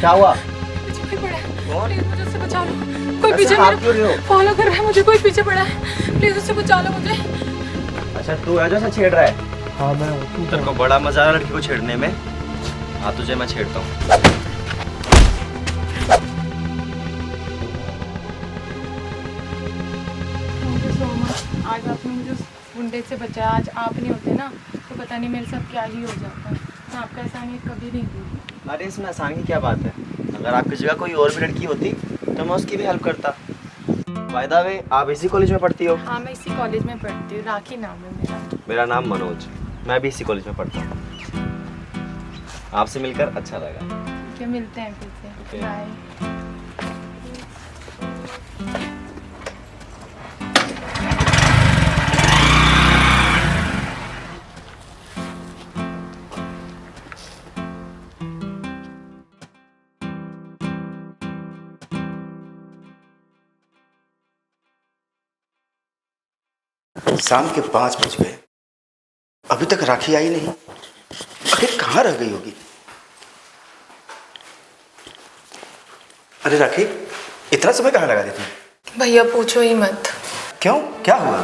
क्या हुआ? पीछे कोई पड़ा है। कौन? प्लीज मुझे उससे बचा लो। कोई ऐसे पीछे हाथ क्यों रहे मेरे हो? फॉलो कर रहा है मुझे, कोई पीछे पड़ा है। प्लीज उससे बचा लो मुझे। अच्छा तू है जो ऐसा छेड़ रहा है? हाँ मैं हूँ। तेरे को बड़ा मजा आ रहा है लड़की को छेड़ने में। हाँ तुझे मैं छेड़ता हूँ। Thank you so much. आज आपने मुझे उस गुंडे से बचाया। आज आप नहीं होते ना तो पता नहीं मेरे साथ क्या ही हो जाता। मैं आपका एहसान कभी नहीं भूलूंगी। अरे इसमें आसान की क्या बात है? अगर आपकी जगह कोई और भी लड़की होती तो मैं उसकी भी हेल्प करता। बाय द वे आप इसी कॉलेज में पढ़ती हो? हाँ मैं इसी कॉलेज में पढ़ती हूँ। राखी नाम है मेरा। मेरा नाम मनोज। मैं भी इसी कॉलेज में पढ़ता हूँ। आपसे मिलकर अच्छा लगा। क्या मिलते हैं फिर से। Okay. बाय। शाम के 5 बज गए, अभी तक राखी आई नहीं। आखिर कहाँ रह गई होगी? अरे राखी, इतना समय कहाँ लगा देती है? भैया पूछो ही मत। क्यों, क्या हुआ?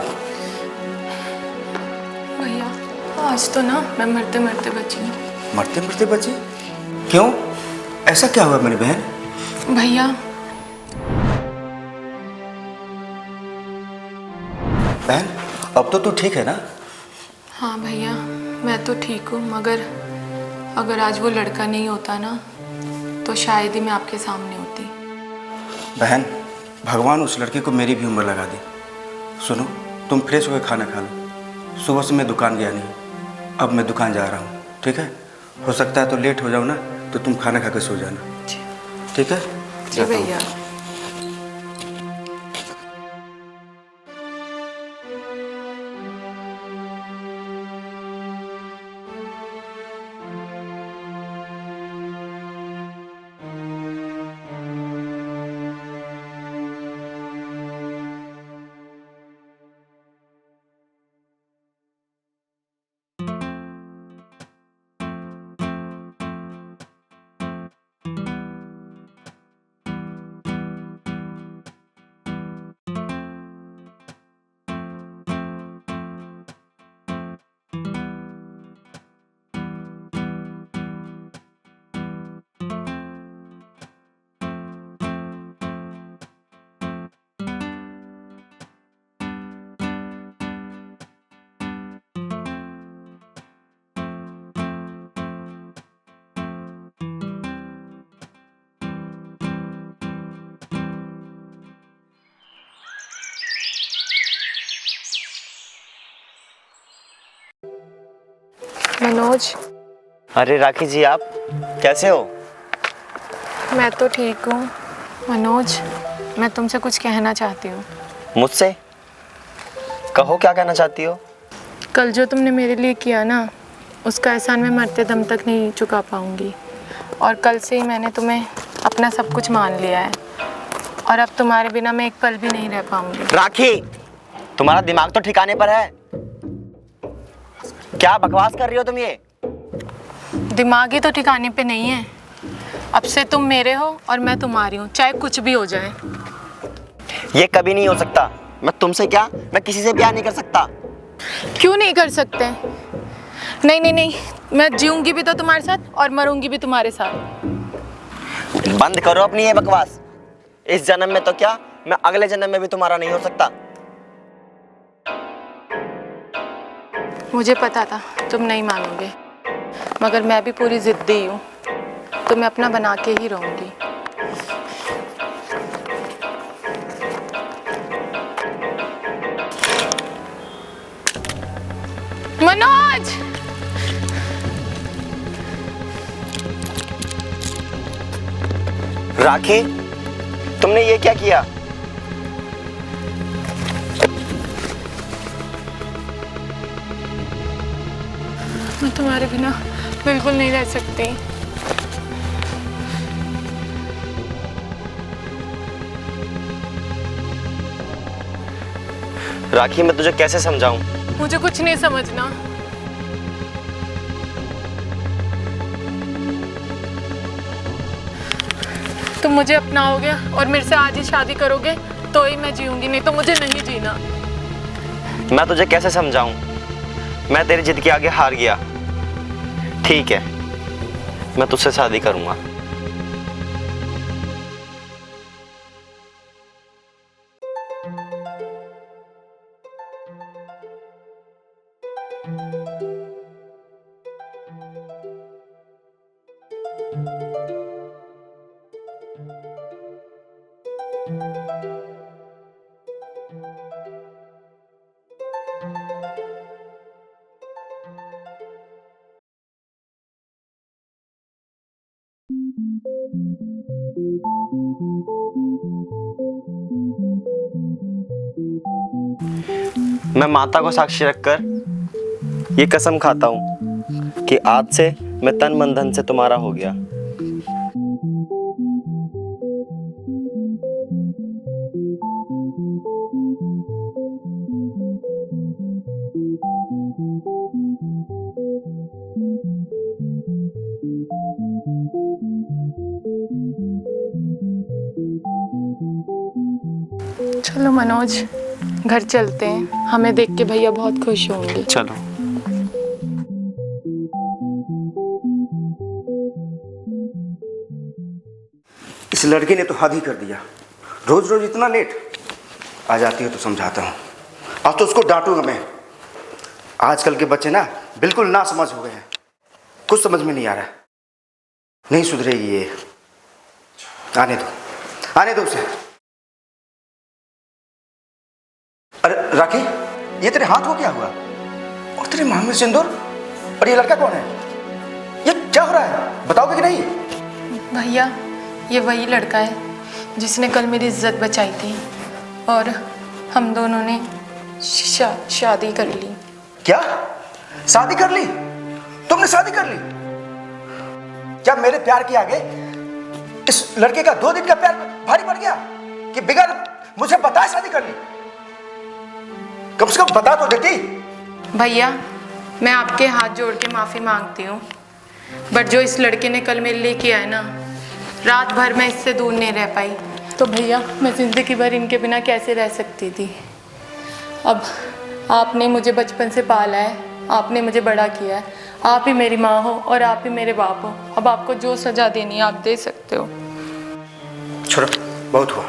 भैया आज तो ना मैं मरते मरते बची हूँ। मरते मरते बची? क्यों, ऐसा क्या हुआ मेरी बहन? भैया बहन, अब तो तू ठीक है ना? हाँ भैया मैं तो ठीक हूँ, मगर अगर आज वो लड़का नहीं होता ना तो शायद ही मैं आपके सामने होती। बहन, भगवान उस लड़के को मेरी भी उम्र लगा दे। सुनो, तुम फ्रेश होकर खाना खा लो। सुबह से मैं दुकान गया नहीं, अब मैं दुकान जा रहा हूँ, ठीक है? हो सकता है तो लेट हो जाओ ना, तो तुम खाना खा के सो जाना, ठीक है? जी जाता हूँ। भैया। मनोज। अरे राखी जी आप कैसे हो? मैं तो ठीक हूँ। मनोज मैं तुमसे कुछ कहना चाहती हूँ। मुझसे? कहो क्या कहना चाहती हो? कल जो तुमने मेरे लिए किया ना, उसका एहसान मैं मरते दम तक नहीं चुका पाऊँगी। और कल से ही मैंने तुम्हें अपना सब कुछ मान लिया है और अब तुम्हारे बिना मैं एक पल भी नहीं रह पाऊँगी। राखी तुम्हारा दिमाग तो ठिकाने पर है? क्या बकवास कर रही हो तुम ये? दिमाग ही तो ठिकाने पे नहीं है। अब से तुम मेरे हो और मैं तुम्हारी हूँ, चाहे कुछ भी हो जाए। ये कभी नहीं हो सकता। मैं तुमसे क्या, मैं किसी से प्यार नहीं कर सकता। क्यों नहीं कर सकते? नहीं नहीं नहीं, मैं जीऊंगी भी तो तुम्हारे साथ और मरूंगी भी तुम्हारे साथ। बंद करो अपनी ये बकवास। इस जन्म में तो क्या, मैं अगले जन्म में भी तुम्हारा नहीं हो सकता। मुझे पता था तुम नहीं मानोगे, मगर मैं भी पूरी जिद्दी हूँ। तुम्हें अपना बना के ही रहूंगी। मनोज! राखी तुमने ये क्या किया? मैं तुम्हारे बिना बिल्कुल नहीं रह सकती। राखी मैं तुझे कैसे समझाऊं? मुझे कुछ नहीं समझना। तुम मुझे अपनाओगे और मेरे से आज ही शादी करोगे तो ही मैं जीऊंगी, नहीं तो मुझे नहीं जीना। मैं तुझे कैसे समझाऊं? मैं तेरी जिद के आगे हार गया। ठीक है, मैं तुझसे शादी करूंगा। मैं माता को साक्षी रखकर ये कसम खाता हूं कि आज से मैं तन मन धन से तुम्हारा हो गया। चलो मनोज, घर चलते हैं। हमें देख के भैया बहुत खुश होंगे। चलो। इस लड़की ने तो हद ही कर दिया। रोज रोज इतना लेट आ जाती है तो समझाता हूँ। अब तो उसको डांटूंगा मैं। आजकल के बच्चे ना बिल्कुल ना समझ हो गए हैं। कुछ समझ में नहीं आ रहा है। नहीं सुधरेगी ये। आने दो उसे। अरे राखी, ये तेरे हाथ को क्या हुआ? और तेरे मांग में सिंदूर? और ये लड़का कौन है? ये क्या हो रहा है? बताओगे कि नहीं? भैया, ये वही लड़का है जिसने कल मेरी इज्जत बचाई थी और हम दोनों ने शादी कर ली। क्या? शादी कर ली? तुमने शादी कर ली? क्या मेरे प्यार के आगे इस लड़के का 2 दिन का प्यार भारी पड़ गया कि बिगड़ मुझे बताए शादी कर ली? कम से कम बता तो देती। भैया, मैं आपके हाथ जोड़ के माफ़ी मांगती हूँ, बट जो इस लड़के ने कल मेरे लिए किया है ना, रात भर मैं इससे दूर नहीं रह पाई। तो भैया, मैं ज़िंदगी भर इनके बिना कैसे रह सकती थी। अब आपने मुझे बचपन से पाला है, आपने मुझे बड़ा किया है, आप ही मेरी माँ हो और आप ही मेरे बाप हो। अब आपको जो सज़ा देनी है आप दे सकते हो। छोड़ो, बहुत हुआ।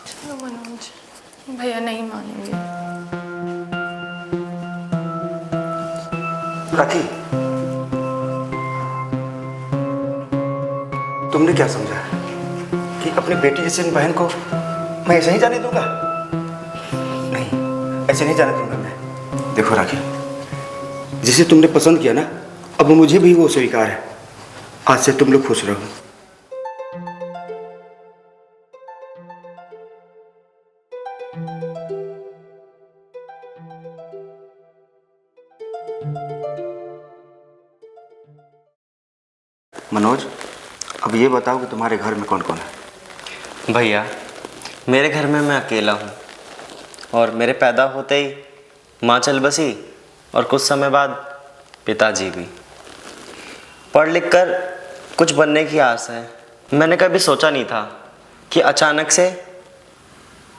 चलो मनोज, भैया नहीं मानेंगे। राखी, तुमने क्या समझा कि अपनी बेटी जैसी बहन को मैं ऐसे ही जाने दूंगा? नहीं, ऐसे नहीं जाने दूंगा मैं। देखो राखी, जिसे तुमने पसंद किया ना, अब मुझे भी वो स्वीकार है। आज से तुम लोग खुश रहो। मनोज, अब ये बताओ कि तुम्हारे घर में कौन कौन है? भैया, मेरे घर में मैं अकेला हूँ और मेरे पैदा होते ही माँ चल बसी और कुछ समय बाद पिताजी भी। पढ़ लिख कर कुछ बनने की आस है। मैंने कभी सोचा नहीं था कि अचानक से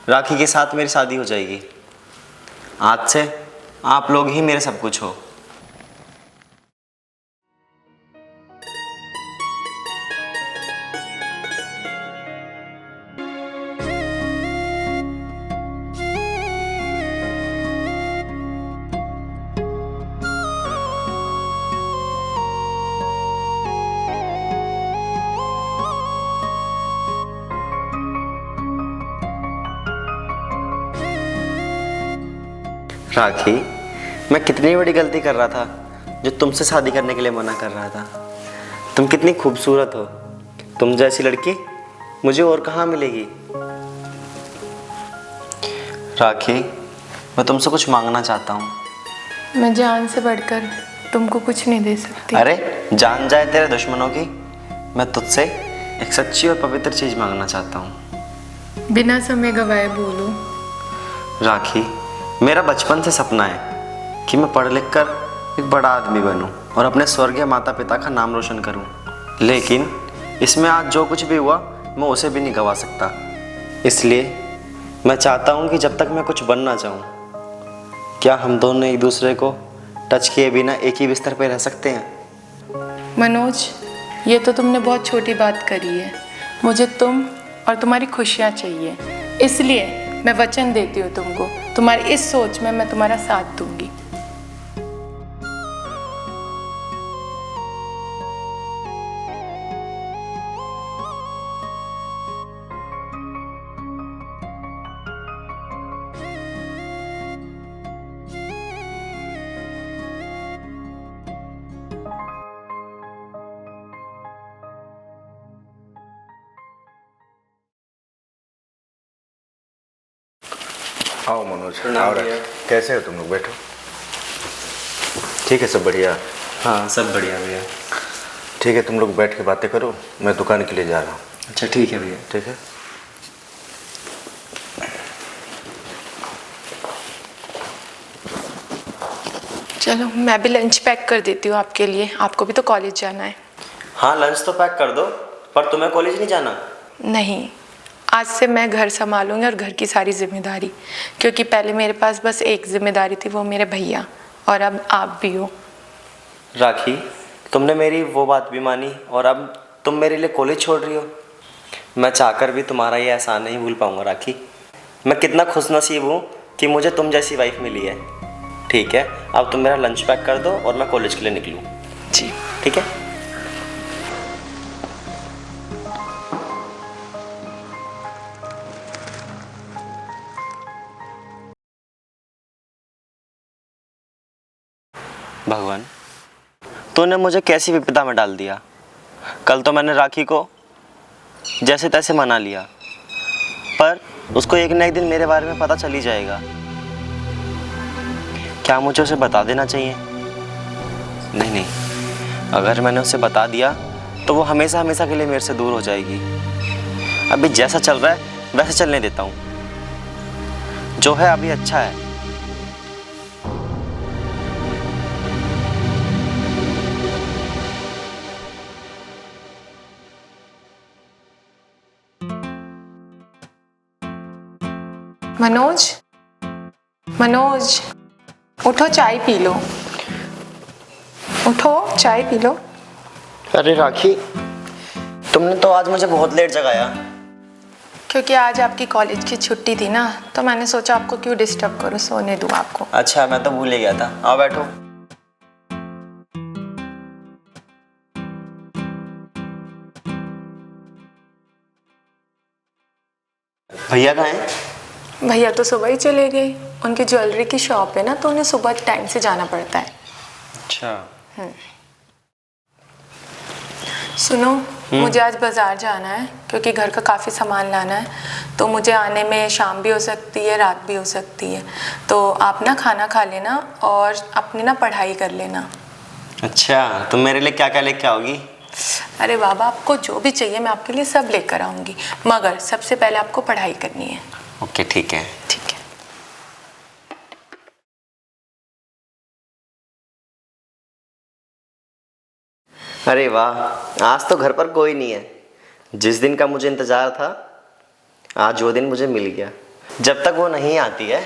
राखी के साथ मेरी शादी हो जाएगी। आज से आप लोग ही मेरे सब कुछ हो। राखी, मैं कितनी बड़ी गलती कर रहा था जो तुमसे शादी करने के लिए मना कर रहा था। तुम कितनी खूबसूरत हो। तुम जैसी लड़की मुझे और कहाँ मिलेगी। राखी, मैं तुमसे कुछ मांगना चाहता हूँ। मैं जान से बढ़कर तुमको कुछ नहीं दे सकती। अरे जान जाए तेरे दुश्मनों की, मैं तुझसे एक सच्ची और पवित्र चीज़ मांगना चाहता हूँ। बिना समय गवाए बोलो। राखी, मेरा बचपन से सपना है कि मैं पढ़ लिख कर एक बड़ा आदमी बनूं। और अपने स्वर्गीय माता पिता का नाम रोशन करूं। लेकिन इसमें आज जो कुछ भी हुआ मैं उसे भी नहीं गवा सकता। इसलिए मैं चाहता हूं कि जब तक मैं कुछ बनना चाहूं, क्या हम दोनों एक दूसरे को टच किए बिना एक ही बिस्तर पर रह सकते हैं? मनोज, ये तो तुमने बहुत छोटी बात करी है। मुझे तुम और तुम्हारी खुशियाँ चाहिए, इसलिए मैं वचन देती हूँ तुमको, तुम्हारी इस सोच में मैं तुम्हारा साथ दूंगी। आओ मनोज, प्रणाम आओ भैया। कैसे हो तुम लोग? बैठो। ठीक है, सब बढ़िया? हाँ, सब बढ़िया भैया। ठीक है, तुम लोग बैठ के बातें करो, मैं दुकान के लिए जा रहा हूँ। अच्छा ठीक है भैया। ठीक है। चलो, मैं भी लंच पैक कर देती हूँ आपके लिए, आपको भी तो कॉलेज जाना है। हाँ, लंच तो पैक कर दो, पर तुम्हें कॉलेज नहीं जाना? नहीं, आज से मैं घर संभालूंगी और घर की सारी जिम्मेदारी, क्योंकि पहले मेरे पास बस एक जिम्मेदारी थी, वो मेरे भैया, और अब आप भी हो। राखी, तुमने मेरी वो बात भी मानी और अब तुम मेरे लिए कॉलेज छोड़ रही हो। मैं चाहकर भी तुम्हारा ये एहसान नहीं भूल पाऊंगा राखी। मैं कितना खुशनसीब हूँ कि मुझे तुम जैसी वाइफ मिली है। ठीक है, अब तुम मेरा लंच पैक कर दो और मैं कॉलेज के लिए निकलूँ। जी ठीक है। भगवान, तूने मुझे कैसी विपदा में डाल दिया। कल तो मैंने राखी को जैसे तैसे मना लिया, पर उसको एक न एक दिन मेरे बारे में पता चल ही जाएगा। क्या मुझे उसे बता देना चाहिए? नहीं नहीं, अगर मैंने उसे बता दिया तो वो हमेशा हमेशा के लिए मेरे से दूर हो जाएगी। अभी जैसा चल रहा है वैसे चलने देता हूँ। जो है अभी अच्छा है। मनोज, मनोज, उठो, चाय पी लो। उठो, चाय पी लो। अरे राखी, तुमने तो आज मुझे बहुत लेट जगाया। क्योंकि आज आपकी कॉलेज की छुट्टी थी ना, तो मैंने सोचा आपको क्यों डिस्टर्ब करूं, सोने दूं आपको। अच्छा, मैं तो भूल ही गया था। आओ बैठो। भैया कहाँ हैं? भैया तो सुबह ही चले गए, उनकी ज्वेलरी की शॉप है ना, तो उन्हें सुबह टाइम से जाना पड़ता है। अच्छा। सुनो, मुझे आज बाज़ार जाना है, क्योंकि घर का काफ़ी सामान लाना है, तो मुझे आने में शाम भी हो सकती है, रात भी हो सकती है। तो आप ना खाना खा लेना और अपनी ना पढ़ाई कर लेना। अच्छा, तुम मेरे लिए क्या क्या लेके आओगी? अरे बाबा, आपको जो भी चाहिए मैं आपके लिए सब लेकर आऊँगी, मगर सबसे पहले आपको पढ़ाई करनी है। ओके ठीक है। ठीक है। अरे वाह, आज तो घर पर कोई नहीं है। जिस दिन का मुझे इंतज़ार था, आज वो दिन मुझे मिल गया। जब तक वो नहीं आती है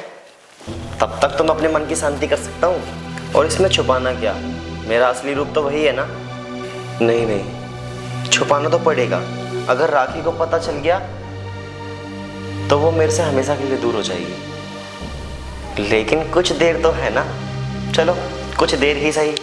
तब तक तो मैं अपने मन की शांति कर सकता हूँ। और इसमें छुपाना क्या, मेरा असली रूप तो वही है ना। नहीं नहीं, छुपाना तो पड़ेगा। अगर राखी को पता चल गया तो वो मेरे से हमेशा के लिए दूर हो जाएगी। लेकिन कुछ देर तो है ना, चलो कुछ देर ही सही।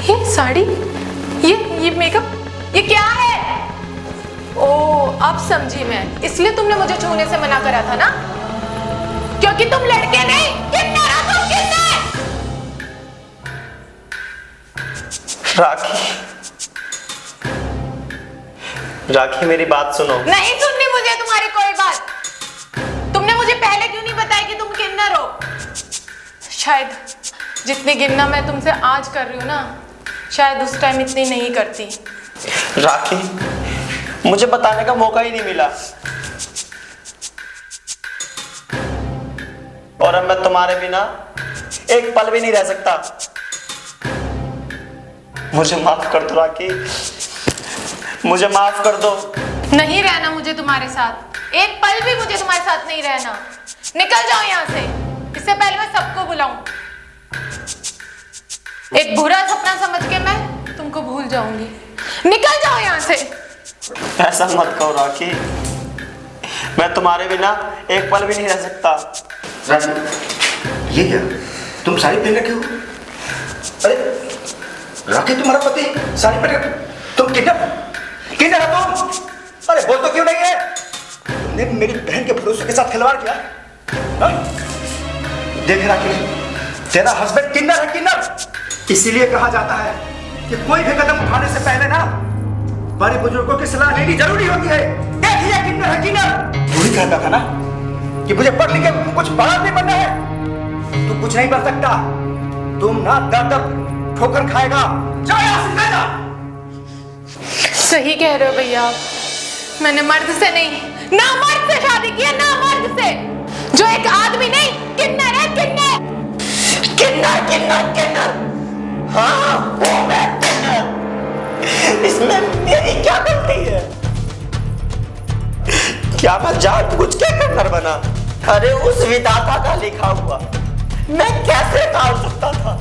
ये साड़ी, ये मेकअप, ये क्या है? ओ, अब समझी मैं, इसलिए तुमने मुझे छूने से मना करा था ना, क्योंकि तुम लड़के नहीं, किन्नर हो तुम, किन्नर। राखी मेरी बात सुनो। नहीं सुननी मुझे तुम्हारी कोई बात। तुमने मुझे पहले क्यों नहीं बताया कि तुम किन्नर हो? शायद जितनी गिनना मैं तुमसे आज कर रही हूँ ना, शायद उस टाइम इतनी नहीं करती। राखी, मुझे बताने का मौका ही नहीं मिला, और अब मैं तुम्हारे बिना एक पल भी नहीं रह सकता। मुझे माफ कर दो राखी, मुझे माफ कर दो। नहीं रहना मुझे तुम्हारे साथ, एक पल भी मुझे तुम्हारे साथ नहीं रहना। निकल जाओ यहाँ से, इससे पहले मैं सबको बुलाऊं। एक बुरा सपना समझ के मैं तुमको भूल जाऊंगी। निकल जाओ यहाँ से। ऐसा मत कहो राखी, मैं तुम्हारे बिना एक पल भी नहीं रह सकता। राखी, ये क्या, तुम साड़ी पहन रखे हो? अरे राखी, तुम्हारा पति साड़ी पहन रखे, तुम किन्नर हो तुम? अरे बोल तो क्यों नहीं है? तुमने मेरी बहन के भरोसे के साथ खिलवाड़ किया। हाँ? देख राखी, तेरा हस्बैंड किन्नर है, किन्नर। इसीलिए कहा जाता है कि कोई भी कदम उठाने से पहले ना बड़े बुजुर्गों की सलाह लेनी जरूरी होती है। देख लिया, किन्नर है, किन्नर। तू ही कहता था ना कि मुझे पढ़ लिख के कुछ बड़ा नहीं बनना है। तू कुछ नहीं बन सकता, तुम ना दर दर ठोकर खाएगा। जाओ यहाँ से, जा। सही कह रहे हो भैया, मैंने मर्द से नहीं, ना मर्द से शादी की है, ना मर्द से, जो एक आदमी नहीं, किन्नर है, किन्नर। किन्नर, किन्नर, किन्नर। हाँ, वो मैं किन्नर। इसमें मेरी क्या गलती है? क्या मैं जानबूझ के किन्नर बना? अरे उस विधाता का लिखा हुआ मैं कैसे टाल सकता था?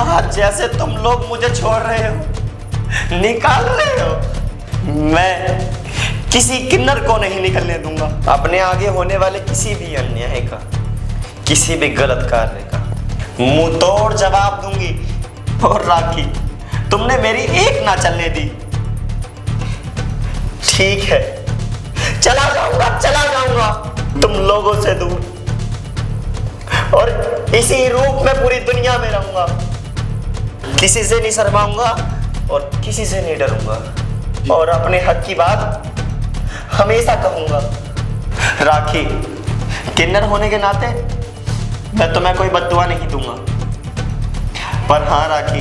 आज जैसे तुम लोग मुझे छोड़ रहे हो, निकाल रहे हो, मैं किसी किन्नर को नहीं निकलने दूंगा। अपने आगे होने वाले किसी भी अन्याय का, किसी भी गलत कार्य का मुंह तोड़ जवाब दूंगी। और राखी, तुमने मेरी एक ना चलने दी। ठीक है, चला जाऊंगा तुम लोगों से दूर, और इसी रूप में पूरी दुनिया में रहूंगा। किसी से नहीं शर्माऊंगा और किसी से नहीं डरूंगा, और अपने हक की बात हमेशा कहूंगा। राखी, किन्नर होने के नाते मैं तुम्हें कोई बद्दुआ नहीं दूंगा, पर हाँ राखी,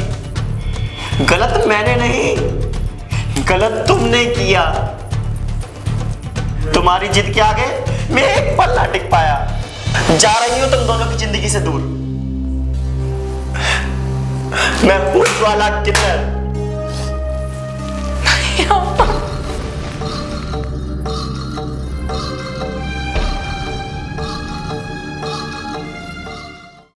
गलत मैंने नहीं, गलत तुमने किया। तुम्हारी जिद के आगे मैं एक पल ना टिक पाया। जा रही हूं तुम दोनों की जिंदगी से दूर। मैं पुलिस वाला किन्नर।